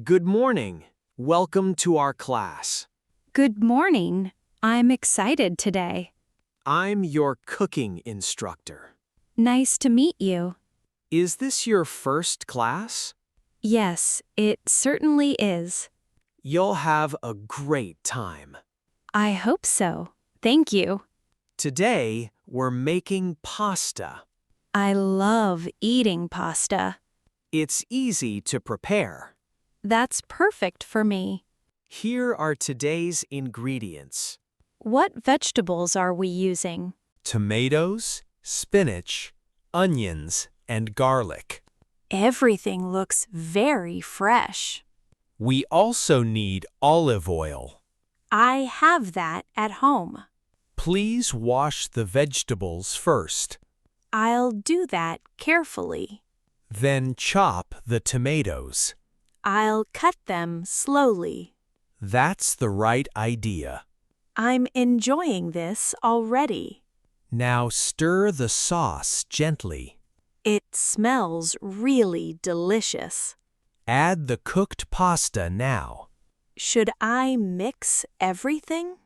Good morning. Welcome to our class. Good morning. I'm excited today. I'm your cooking instructor. Nice to meet you. Is this your first class? Yes, it certainly is. You'll have a great time. I hope so. Thank you. Today, we're making pasta. I love eating pasta. It's easy to prepare. That's perfect for me. Here are today's ingredients: What vegetables are we using? tomatoes, spinach, onions, and garlic. Everything looks very fresh. We also need olive oil. I have that at home. Please wash the vegetables first. I'll do that carefully. Then chop the tomatoes. I'll cut them slowly. That's the right idea. I'm enjoying this already. Now stir the sauce gently. It smells really delicious. Add the cooked pasta now. Should I mix everything?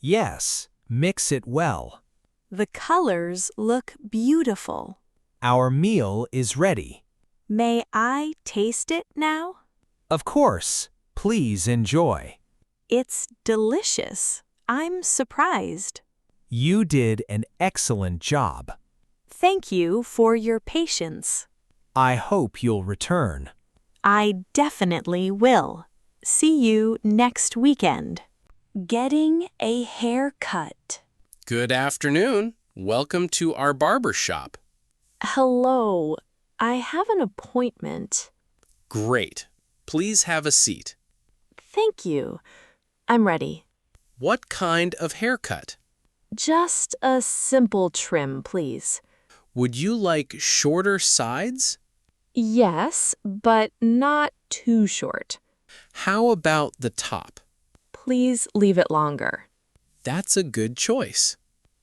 Yes, mix it well. The colors look beautiful. Our meal is ready. May I taste it now? Of course, please enjoy. It's delicious. I'm surprised. You did an excellent job. Thank you for your patience. I hope you'll return. I definitely will. See you next weekend. Getting a haircut. Good afternoon. Welcome to our barber shop. Hello. I have an appointment. Great. Please have a seat. Thank you. I'm ready. What kind of haircut? Just a simple trim, please. Would you like shorter sides? Yes, but not too short. How about the top? Please leave it longer. That's a good choice.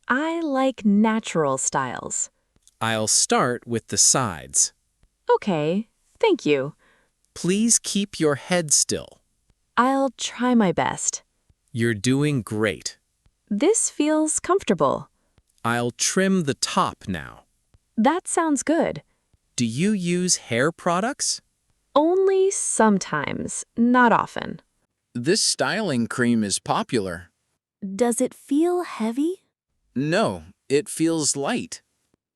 I like natural styles. I'll start with the sides. Okay, thank you. Please keep your head still. I'll try my best. You're doing great. This feels comfortable. I'll trim the top now. That sounds good. Do you use hair products? Only sometimes, not often. This styling cream is popular. Does it feel heavy? No, it feels light.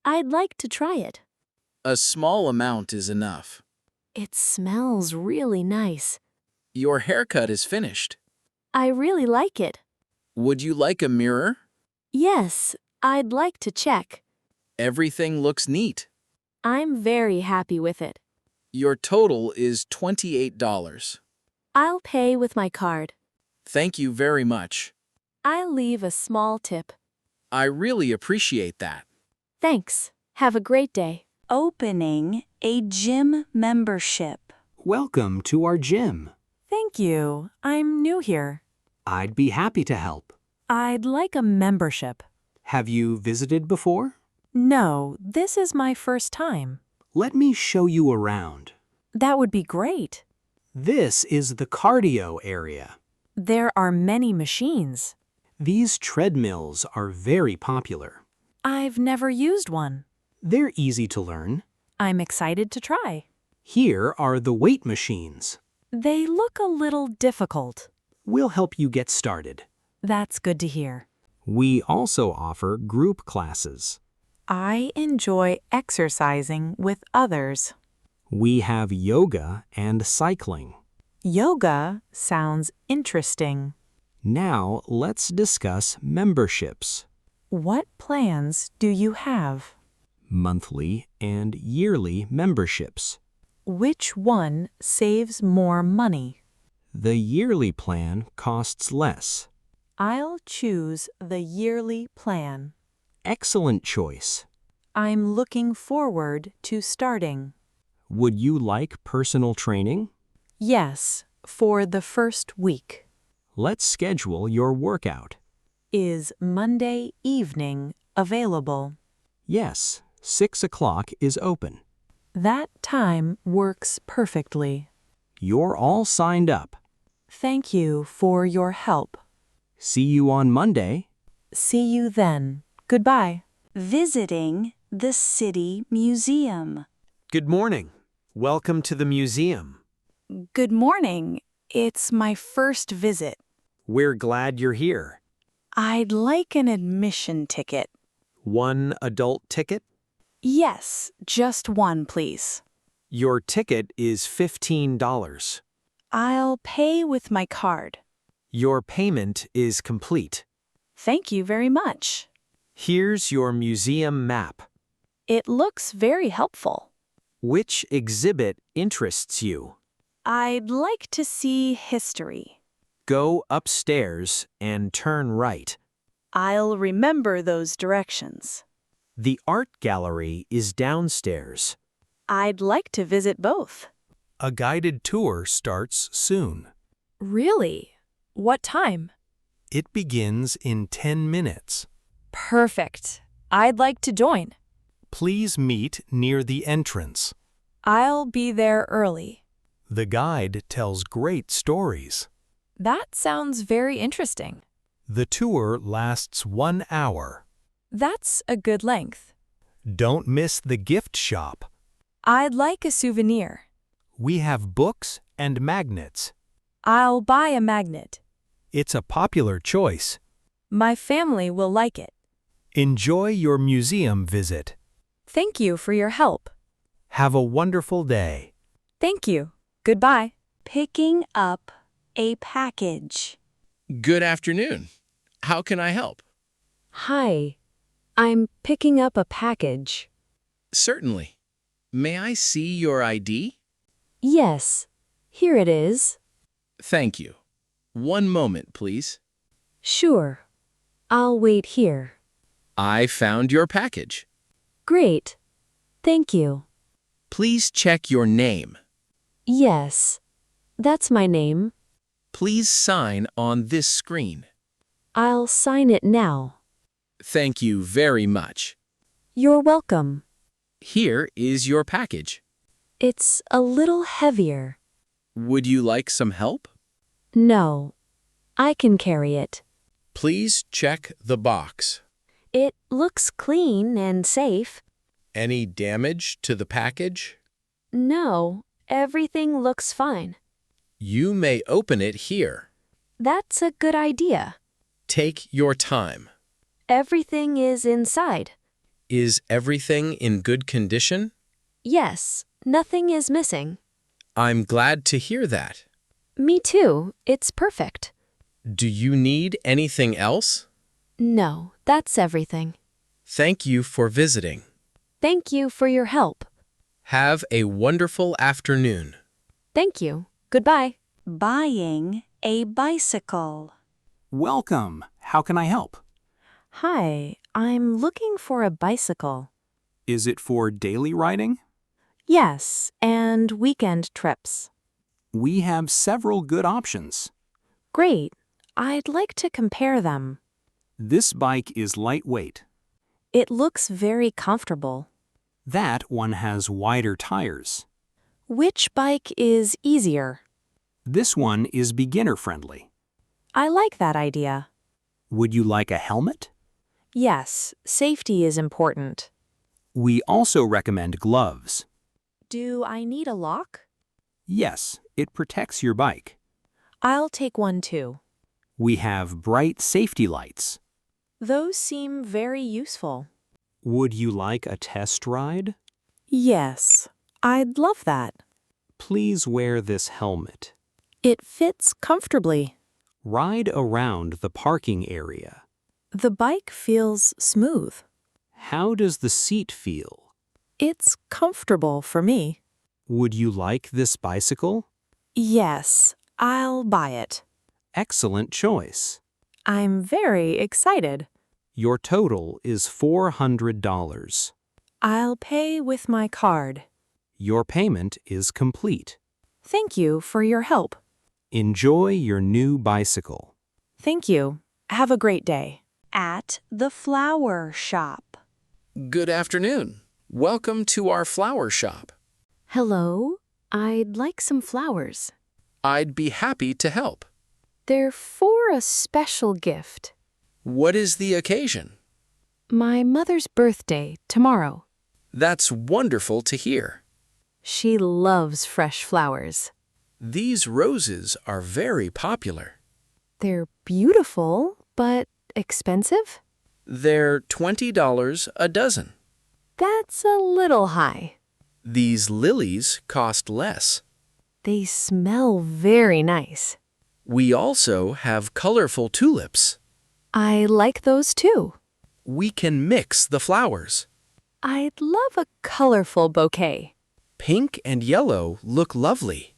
I'd like to try it. A small amount is enough. It smells really nice. Your haircut is finished. I really like it. Would you like a mirror? Yes, I'd like to check. Everything looks neat. I'm very happy with it. Your total is $28. I'll pay with my card. Thank you very much. I'll leave a small tip. I really appreciate that. Thanks. Have a great day. Opening a gym membership. Welcome to our gym. Thank you. I'm new here. I'd be happy to help. I'd like a membership. Have you visited before? No, this is my first time. Let me show you around. That would be great. This is the cardio area. There are many machines. These treadmills are very popular. I've never used one. They're easy to learn. I'm excited to try. Here are the weight machines. They look a little difficult. We'll help you get started. That's good to hear. We also offer group classes. I enjoy exercising with others. We have yoga and cycling. Yoga sounds interesting. Now let's discuss memberships. What plans do you have? Monthly and yearly memberships. Which one saves more money? The yearly plan costs less. I'll choose the yearly plan. Excellent choice. I'm looking forward to starting. Would you like personal training? Yes, for the first week. Let's schedule your workout. Is Monday evening available? Yes, 6 o'clock is open. That time works perfectly. You're all signed up. Thank you for your help. See you on Monday. See you then. Goodbye. Visiting the City Museum. Good morning. Welcome to the museum. Good morning. It's my first visit. We're glad you're here. I'd like an admission ticket. One adult ticket? Yes, just one, please. Your ticket is $15. I'll pay with my card. Your payment is complete. Thank you very much. Here's your museum map. It looks very helpful. Which exhibit interests you? I'd like to see history. Go upstairs and turn right. I'll remember those directions. The art gallery is downstairs. I'd like to visit both. A guided tour starts soon. Really? What time? It begins in 10 minutes. Perfect. I'd like to join. Please meet near the entrance. I'll be there early. The guide tells great stories. That sounds very interesting. The tour lasts 1 hour. That's a good length. Don't miss the gift shop. I'd like a souvenir. We have books and magnets. I'll buy a magnet. It's a popular choice. My family will like it. Enjoy your museum visit. Thank you for your help. Have a wonderful day. Thank you. Goodbye. Picking up a package. Good afternoon. How can I help? Hi, I'm picking up a package. Certainly. May I see your ID? Yes, here it is. Thank you. One moment, please. Sure, I'll wait here. I found your package. Great, thank you. Please check your name. Yes, that's my name. Please sign on this screen. I'll sign it now. Thank you very much. You're welcome. Here is your package. It's a little heavier. Would you like some help? No, I can carry it. Please check the box. It looks clean and safe. Any damage to the package? No, everything looks fine. You may open it here. That's a good idea. Take your time. Everything is inside. Is everything in good condition? Yes, nothing is missing. I'm glad to hear that. Me too, it's perfect. Do you need anything else? No, that's everything. Thank you for visiting. Thank you for your help. Have a wonderful afternoon. Thank you. Goodbye. Buying a bicycle. Welcome. How can I help? Hi, I'm looking for a bicycle. Is it for daily riding? Yes, and weekend trips. We have several good options. Great. I'd like to compare them. This bike is lightweight. It looks very comfortable. That one has wider tires. Which bike is easier? This one is beginner-friendly. I like that idea. Would you like a helmet? Yes, safety is important. We also recommend gloves. Do I need a lock? Yes, it protects your bike. I'll take one too. We have bright safety lights. Those seem very useful. Would you like a test ride? Yes, I'd love that. Please wear this helmet. It fits comfortably. Ride around the parking area. The bike feels smooth. How does the seat feel? It's comfortable for me. Would you like this bicycle? Yes, I'll buy it. Excellent choice. I'm very excited. Your total is $400. I'll pay with my card. Your payment is complete. Thank you for your help. Enjoy your new bicycle. Thank you. Have a great day. At the flower shop. Good afternoon. Welcome to our flower shop. Hello, I'd like some flowers. I'd be happy to help. They're for a special gift. What is the occasion? My mother's birthday tomorrow. That's wonderful to hear. She loves fresh flowers. These roses are very popular. They're beautiful, but expensive? They're $20 a dozen. That's a little high. These lilies cost less. They smell very nice. We also have colorful tulips. I like those too. We can mix the flowers. I'd love a colorful bouquet. Pink and yellow look lovely.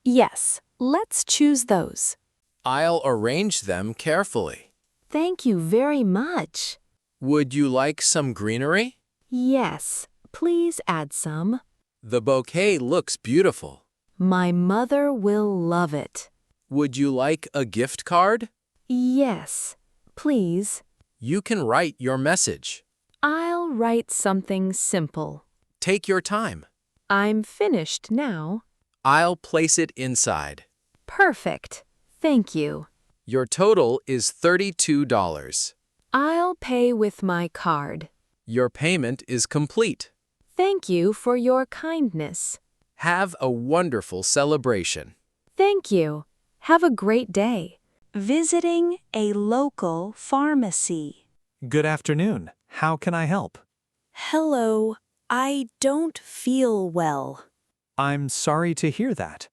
Yes, let's choose those. I'll arrange them carefully. Thank you very much. Would you like some greenery? Yes, please add some. The bouquet looks beautiful. My mother will love it. Would you like a gift card? Yes, please. You can write your message. I'll write something simple. Take your time. I'm finished now. I'll place it inside. Perfect. Thank you. Your total is $32. I'll pay with my card. Your payment is complete. Thank you for your kindness. Have a wonderful celebration. Thank you. Have a great day. Visiting a local pharmacy. Good afternoon. How can I help? Hello, I don't feel well. I'm sorry to hear that.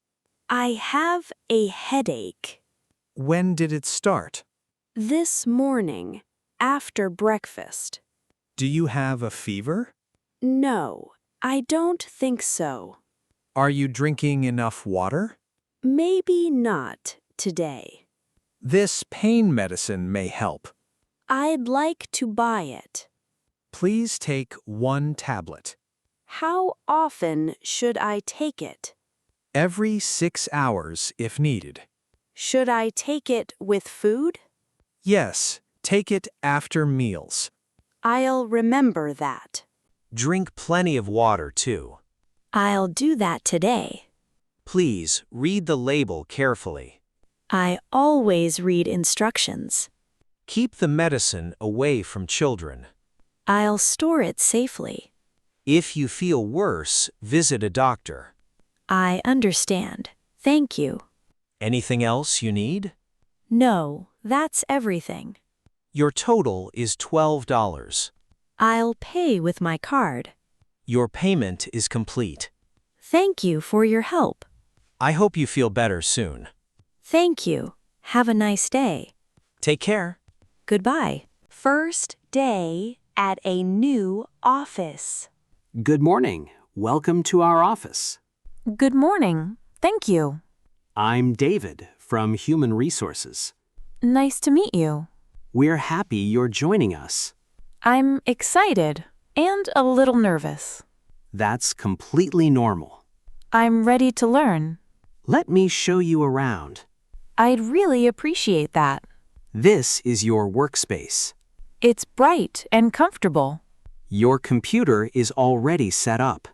I have a headache. When did it start? This morning, after breakfast. Do you have a fever? No, I don't think so. Are you drinking enough water? Maybe not today. This pain medicine may help. I'd like to buy it. Please take 1 tablet. How often should I take it? Every 6 hours if needed. Should I take it with food? Yes, take it after meals. I'll remember that. Drink plenty of water, too. I'll do that today. Please read the label carefully. I always read instructions. Keep the medicine away from children. I'll store it safely. If you feel worse, visit a doctor. I understand. Thank you. Anything else you need? No, that's everything. Your total is $12. I'll pay with my card. Your payment is complete. Thank you for your help. I hope you feel better soon. Thank you. Have a nice day. Take care. Goodbye. First day at a new office. Good morning. Welcome to our office. Good morning. Thank you. I'm David from Human Resources. Nice to meet you. We're happy you're joining us. I'm excited and a little nervous. That's completely normal. I'm ready to learn. Let me show you around. I'd really appreciate that. This is your workspace. It's bright and comfortable. Your computer is already set up.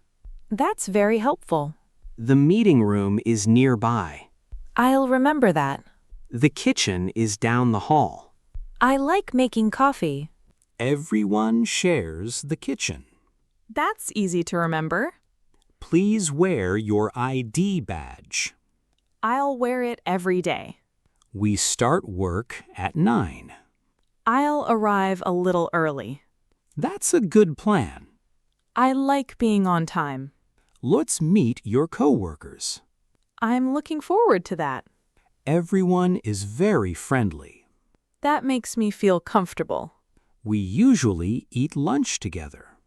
That's very helpful. The meeting room is nearby. I'll remember that. The kitchen is down the hall. I like making coffee. Everyone shares the kitchen. That's easy to remember. Please wear your ID badge. I'll wear it every day. We start work at 9. I'll arrive a little early. That's a good plan. I like being on time. Let's meet your coworkers. I'm looking forward to that. Everyone is very friendly. That makes me feel comfortable. We usually eat lunch together.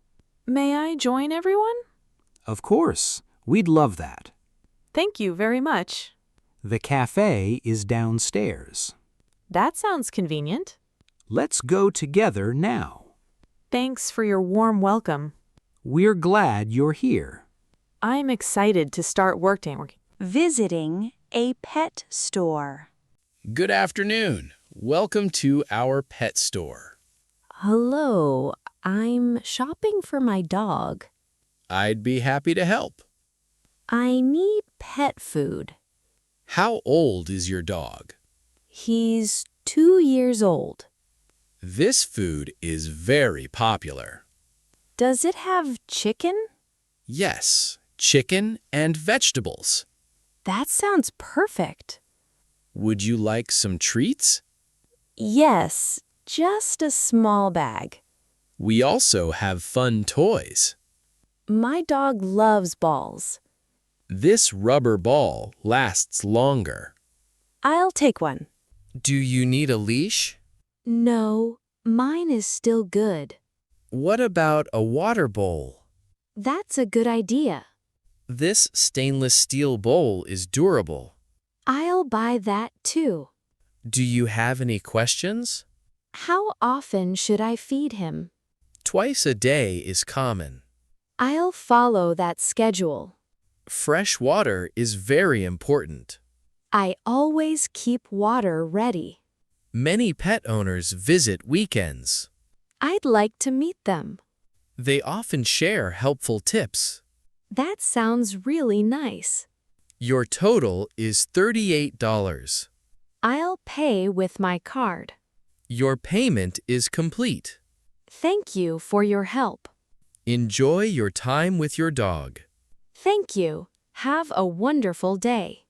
May I join everyone? Of course, we'd love that. Thank you very much. The cafe is downstairs. That sounds convenient. Let's go together now. Thanks for your warm welcome. We're glad you're here. I'm excited to start working. Visiting a pet store. Good afternoon. Welcome to our pet store. Hello, I'm shopping for my dog. I'd be happy to help. I need pet food. How old is your dog? He's 2 years old. This food is very popular. Does it have chicken? Yes, chicken and vegetables. That sounds perfect. Would you like some treats? Yes, just a small bag. We also have fun toys. My dog loves balls. This rubber ball lasts longer. I'll take one. Do you need a leash? No, mine is still good. What about a water bowl? That's a good idea. This stainless steel bowl is durable. I'll buy that too. Do you have any questions? How often should I feed him? Twice a day is common. I'll follow that schedule. Fresh water is very important. I always keep water ready. Many pet owners visit weekends. I'd like to meet them. They often share helpful tips. That sounds really nice. Your total is $38. I'll pay with my card. Your payment is complete. Thank you for your help. Enjoy your time with your dog. Thank you. Have a wonderful day.